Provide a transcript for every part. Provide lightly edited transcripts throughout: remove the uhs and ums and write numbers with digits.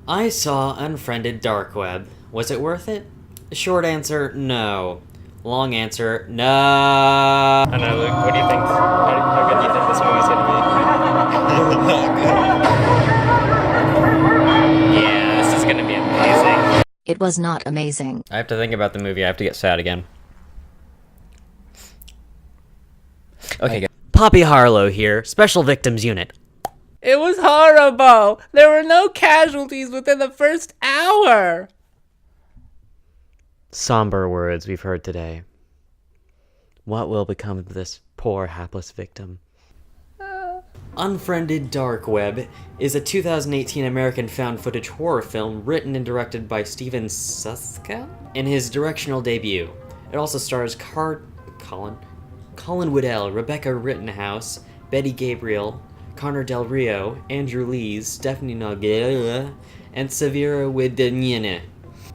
I saw Unfriended Dark Web. Was it worth it? Short answer, no. Long answer, no. I don't know, Luke, what do you think? How good do you think this movie's gonna be? Yeah, this is gonna be amazing. It was not amazing. I have to think about the movie. I have to get sad again. Okay, guys. Poppy Harlow here, Special Victims Unit. It was horrible! There were no casualties within the first hour! Somber words we've heard today. What will become of this poor, hapless victim? Unfriended Dark Web is a 2018 American found-footage horror film written and directed by Steven Suska in his directional debut. It also stars Colin Woodell, Rebecca Rittenhouse, Betty Gabriel, Connor Del Rio, Andrew Lees, Stephanie Nogueira, and Severa Wideniene.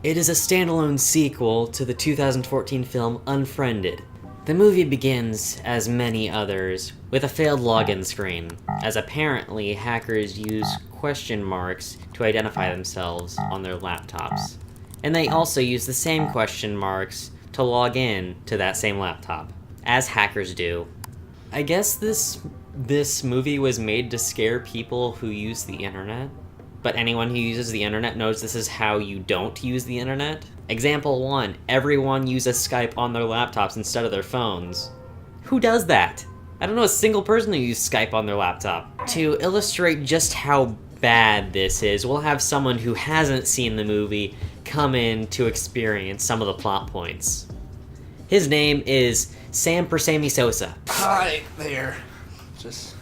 It is a standalone sequel to the 2014 film Unfriended. The movie begins, as many others, with a failed login screen, as apparently hackers use question marks to identify themselves on their laptops. And they also use the same question marks to log in to that same laptop, as hackers do. I guess this movie was made to scare people who use the internet, but anyone who uses the internet knows this is how you don't use the internet. Example 1, everyone uses Skype on their laptops instead of their phones. Who does that? I don't know a single person who uses Skype on their laptop. To illustrate just how bad this is, we'll have someone who hasn't seen the movie come in to experience some of the plot points. His name is Sam Persami Sosa. Hi there. Just...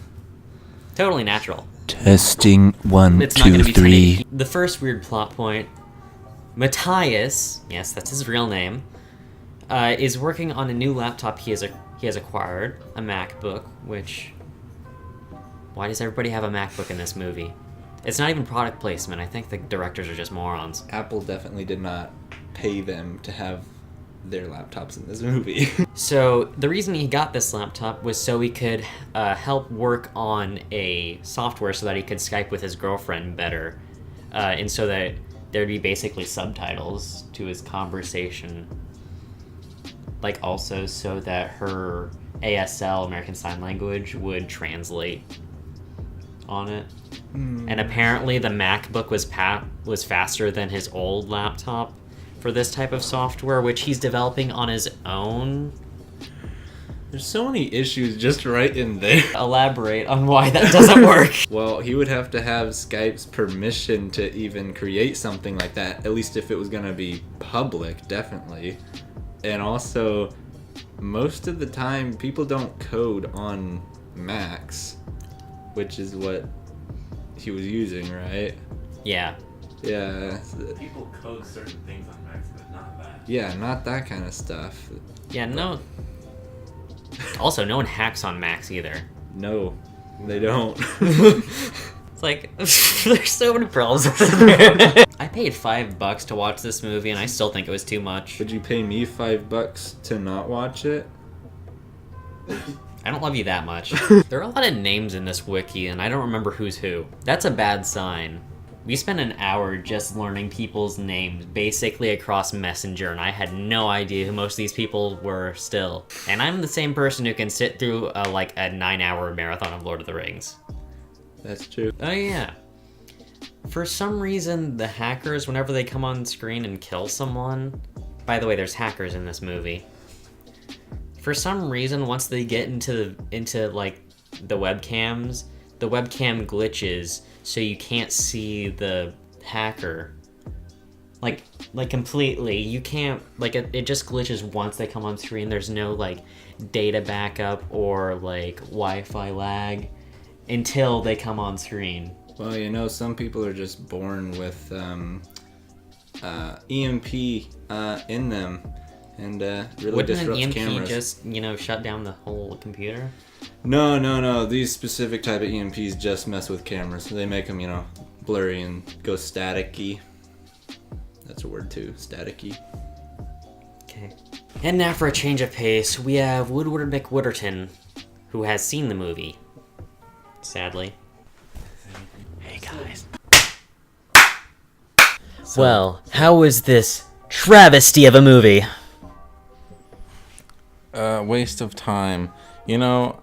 Totally natural. Testing 1, It's not gonna 2, be 3. funny. The first weird plot point, Matthias, yes, that's his real name, is working on a new laptop he has acquired, a MacBook, which... Why does everybody have a MacBook in this movie? It's not even product placement. I think the directors are just morons. Apple definitely did not pay them to have their laptops in this movie. So the reason he got this laptop was so he could help work on a software so that he could Skype with his girlfriend better, and so that there'd be basically subtitles to his conversation, like also so that her ASL, American Sign Language, would translate on it. And apparently the MacBook was faster than his old laptop for this type of software, which he's developing on his own. There's so many issues just right in there. Elaborate on why that doesn't work. Well, he would have to have Skype's permission to even create something like that, at least if it was gonna be public, definitely. And also, most of the time, people don't code on Macs, which is what he was using, right? Yeah. Yeah. People code certain things on Macs, but not that. Yeah, not that kind of stuff. Yeah, no. Also, no one hacks on Macs either. No, they don't. It's like, there's so many problems with it. I paid $5 to watch this movie, and I still think it was too much. Would you pay me $5 to not watch it? I don't love you that much. There are a lot of names in this wiki, and I don't remember who's who. That's a bad sign. We spent an hour just learning people's names, basically across Messenger, and I had no idea who most of these people were still. And I'm the same person who can sit through a 9-hour marathon of Lord of the Rings. That's true. Oh yeah. For some reason, the hackers, whenever they come on screen and kill someone... By the way, there's hackers in this movie. For some reason, once they get into the webcams, the webcam glitches, so you can't see the hacker. Like completely. You can't, it just glitches once they come on screen. There's no, data backup or, Wi-Fi lag until they come on screen. Well, some people are just born with EMP in them, and really Wouldn't disrupts an EMP cameras. just, shut down the whole computer? No. These specific type of EMPs just mess with cameras. They make them, blurry and go staticky. That's a word too, staticky. Okay. And now for a change of pace, we have Woodward McWhitterton, who has seen the movie. Sadly. Hey guys. Well, how was this travesty of a movie? Waste of time. You know,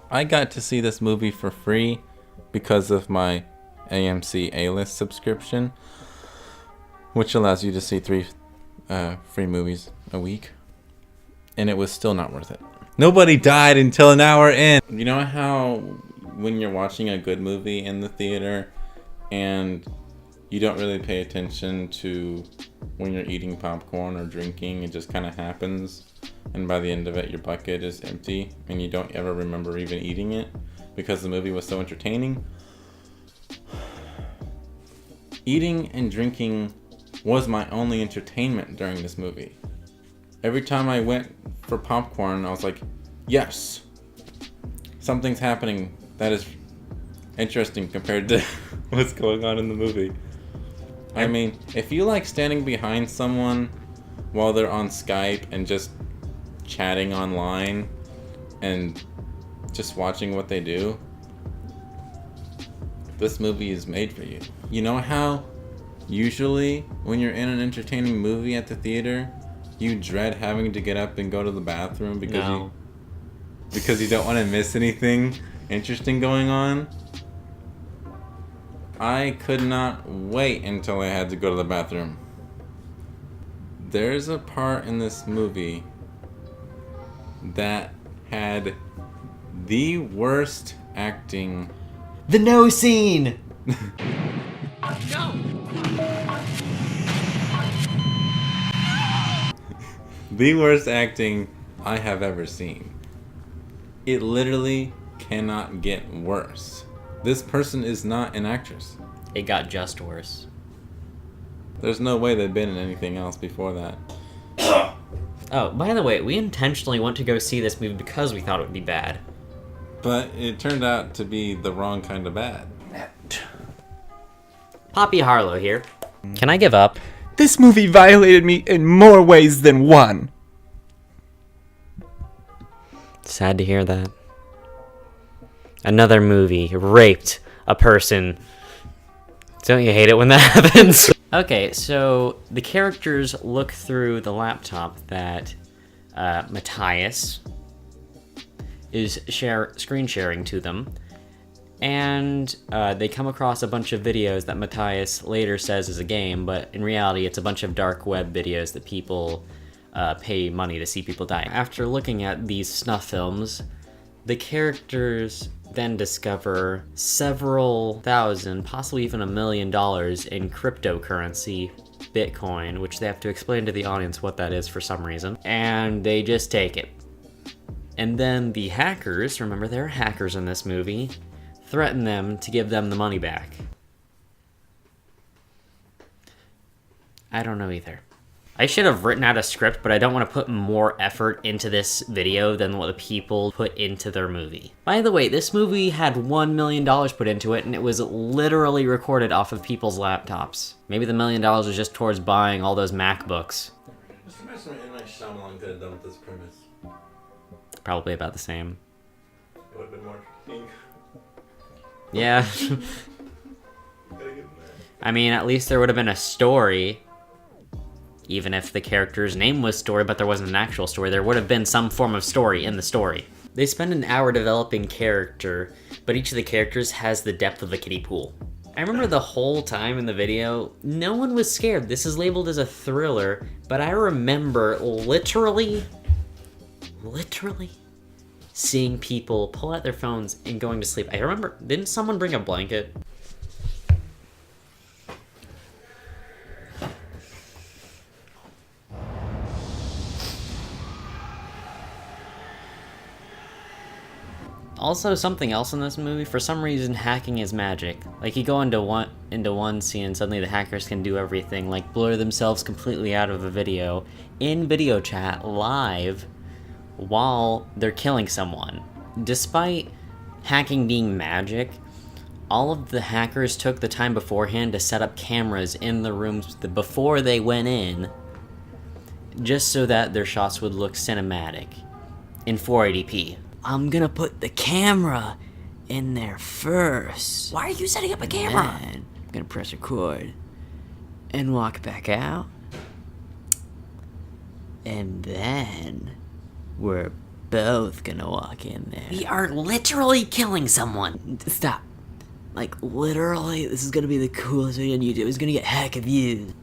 I got to see this movie for free because of my AMC A-List subscription, which allows you to see 3 free movies a week, and it was still not worth it. Nobody died until an hour in. You know how when you're watching a good movie in the theater and you don't really pay attention to when you're eating popcorn or drinking, it just kind of happens, and by the end of it your bucket is empty and you don't ever remember even eating it because the movie was so entertaining? Eating and drinking was my only entertainment during this movie. Every time I went for popcorn, I was like, yes, something's happening that is interesting compared to what's going on in the movie. I mean, if you like standing behind someone while they're on Skype and just chatting online and just watching what they do, this movie is made for you. You know how usually when you're in an entertaining movie at the theater, you dread having to get up and go to the bathroom because you don't want to miss anything interesting going on? I could not wait until I had to go to the bathroom. There's a part in this movie that had the worst acting. The no scene! The worst acting I have ever seen. It literally cannot get worse. This person is not an actress. It got just worse. There's no way they've been in anything else before that. Oh, by the way, we intentionally went to go see this movie because we thought it would be bad. But it turned out to be the wrong kind of bad. Poppy Harlow here. Can I give up? This movie violated me in more ways than one. Sad to hear that. Another movie raped a person. Don't you hate it when that happens? Okay, so the characters look through the laptop that Matthias is screen sharing to them, and they come across a bunch of videos that Matthias later says is a game, but in reality it's a bunch of dark web videos that people pay money to see people die. After looking at these snuff films, the characters then discover several thousand, possibly even $1 million in cryptocurrency, Bitcoin, which they have to explain to the audience what that is for some reason, and they just take it. And then the hackers, remember there are hackers in this movie, threaten them to give them the money back. I don't know either. I should have written out a script, but I don't want to put more effort into this video than what the people put into their movie. By the way, this movie had $1 million put into it, and it was literally recorded off of people's laptops. Maybe the $1 million was just towards buying all those MacBooks. Just imagine what M. Night Shyamalan could have done with this premise. Probably about the same. It would have been more interesting. Yeah. I mean, at least there would have been a story. Even if the character's name was story, but there wasn't an actual story, there would have been some form of story in the story. They spend an hour developing character, but each of the characters has the depth of a kiddie pool. I remember the whole time in the video, no one was scared. This is labeled as a thriller, but I remember literally seeing people pull out their phones and going to sleep. I remember, didn't someone bring a blanket? Also, something else in this movie, for some reason hacking is magic. Like, you go into one scene and suddenly the hackers can do everything, like blur themselves completely out of the video in video chat live while they're killing someone. Despite hacking being magic, all of the hackers took the time beforehand to set up cameras in the rooms before they went in, just so that their shots would look cinematic in 480p. I'm gonna put the camera in there first. Why are you setting up a camera? And I'm gonna press record. and walk back out. And then we're both gonna walk in there. We are literally killing someone. Stop. Like, literally, this is gonna be the coolest video on YouTube. It's gonna get heck of views.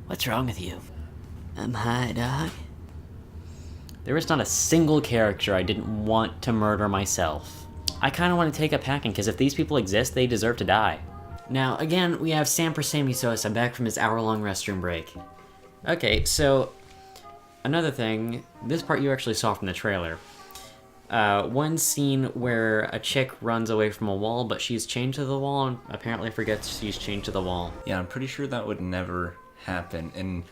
What's wrong with you? I'm high, dog. There was not a single character I didn't want to murder myself. I kind of want to take up hacking, because if these people exist, they deserve to die. Now, again, we have Sam for Sammy Sosa back from his hour-long restroom break. Okay, so, another thing, this part you actually saw from the trailer. One scene where a chick runs away from a wall, but she's chained to the wall and apparently forgets she's chained to the wall. Yeah, I'm pretty sure that would never happen, and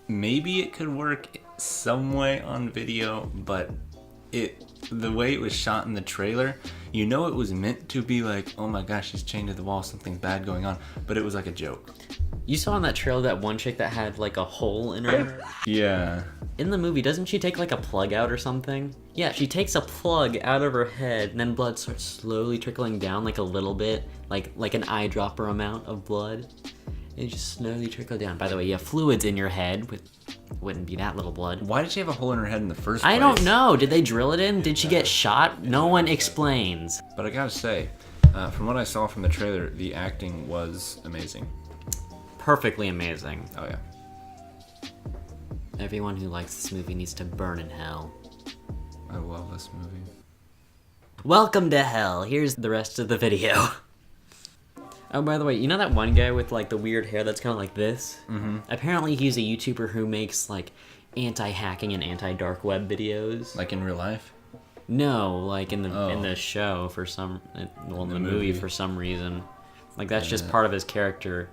maybe it could work some way on video, but the way it was shot in the trailer, you know it was meant to be like, oh my gosh, she's chained to the wall, something's bad going on, but it was like a joke. You saw in that trailer that one chick that had like a hole in her? Yeah. In the movie, doesn't she take like a plug out or something? Yeah, she takes a plug out of her head and then blood starts slowly trickling down like a little bit, like an eyedropper amount of blood. It just slowly trickle down. By the way, you have fluids in your head, wouldn't be that little blood. Why did she have a hole in her head in the first place? I don't know. Did they drill it in? Did she get shot? No one explains. But I gotta say, from what I saw from the trailer, the acting was amazing. Perfectly amazing. Oh yeah. Everyone who likes this movie needs to burn in hell. I love this movie. Welcome to hell. Here's the rest of the video. Oh, by the way, you know that one guy with like the weird hair that's kind of like this? Mm-hmm. Apparently he's a YouTuber who makes like anti-hacking and anti-dark web videos. Like in real life? No, like in the show for some, well, in the movie for some reason. Like that's just part of his character.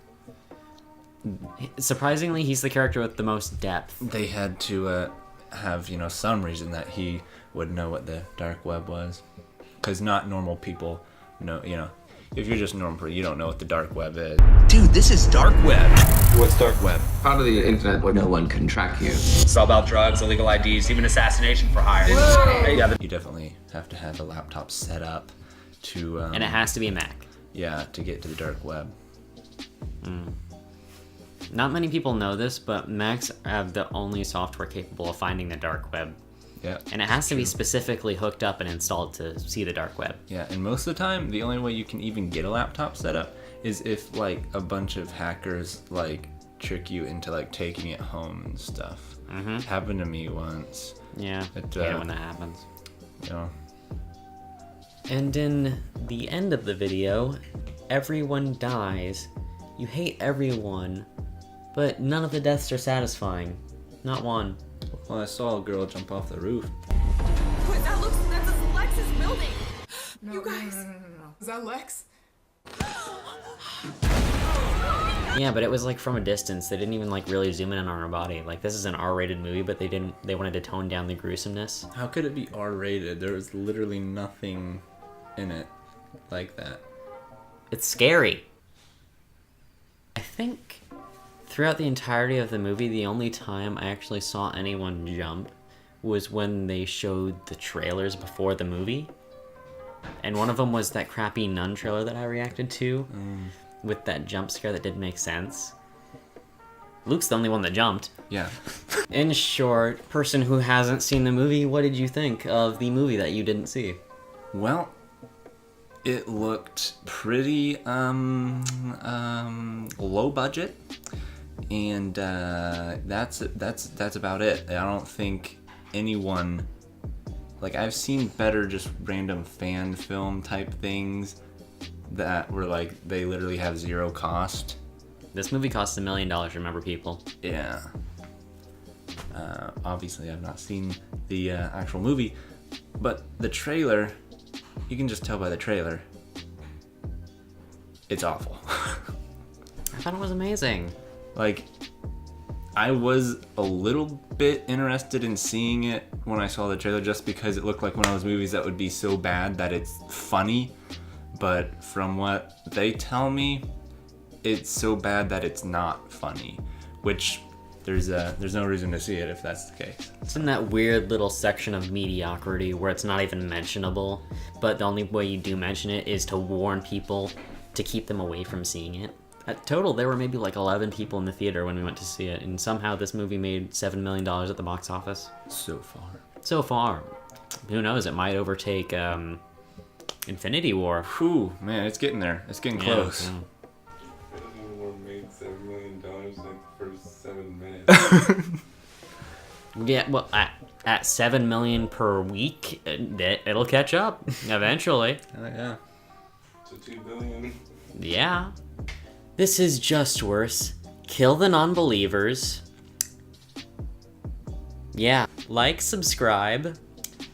Surprisingly, he's the character with the most depth. They had to have, some reason that he would know what the dark web was. Because not normal people know, if you're just normal, you don't know what the dark web is. Dude, this is dark web. What's dark web? Part of the internet where no one can track you. It's all about drugs, illegal IDs, even assassination for hire. You definitely have to have a laptop set up to... and it has to be a Mac. Yeah, to get to the dark web. Not many people know this, but Macs have the only software capable of finding the dark web. Yeah. And it has to be specifically hooked up and installed to see the dark web. Yeah, and most of the time, the only way you can even get a laptop set up is if, like, a bunch of hackers, like, trick you into, like, taking it home and stuff. Mm-hmm. Happened to me once. Yeah, I hate it when that happens. Yeah. And in the end of the video, everyone dies. You hate everyone, but none of the deaths are satisfying. Not one. Well, I saw a girl jump off the roof. Wait, that's Lex's building. No, you guys. No. Is that Lex? Yeah, but it was like from a distance. They didn't even like really zoom in on her body. Like this is an R-rated movie, but they wanted to tone down the gruesomeness. How could it be R-rated? There was literally nothing in it like that. It's scary. I think throughout the entirety of the movie, the only time I actually saw anyone jump was when they showed the trailers before the movie. And one of them was that crappy Nun trailer that I reacted to, with that jump scare that didn't make sense. Luke's the only one that jumped. Yeah. In short, person who hasn't seen the movie, what did you think of the movie that you didn't see? Well, it looked pretty low budget, and that's about it. I don't think anyone, like, I've seen better just random fan film type things that were like they literally have zero cost. This movie cost $1 million, remember, people? Yeah. Obviously I've not seen the actual movie, but the trailer, you can just tell by the trailer, it's awful. I thought it was amazing. Like, I was a little bit interested in seeing it when I saw the trailer just because it looked like one of those movies that would be so bad that it's funny, but from what they tell me, it's so bad that it's not funny, which there's no reason to see it if that's the case. It's in that weird little section of mediocrity where it's not even mentionable, but the only way you do mention it is to warn people to keep them away from seeing it. At total, there were maybe like 11 people in the theater when we went to see it, and somehow this movie made $7 million at the box office. So far. So far. Who knows, it might overtake Infinity War. Whew, man, it's getting there. It's getting close. Yeah. Infinity War made $7 million like the first 7 minutes. Yeah, well, at 7 million per week, it'll catch up eventually. Yeah. To 2 billion. Yeah. This is just worse. Kill the non-believers. Yeah. Like, subscribe.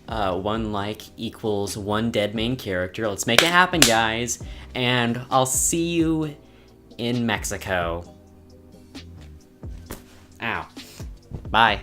1 like equals 1 dead main character. Let's make it happen, guys. And I'll see you in Mexico. Ow. Bye.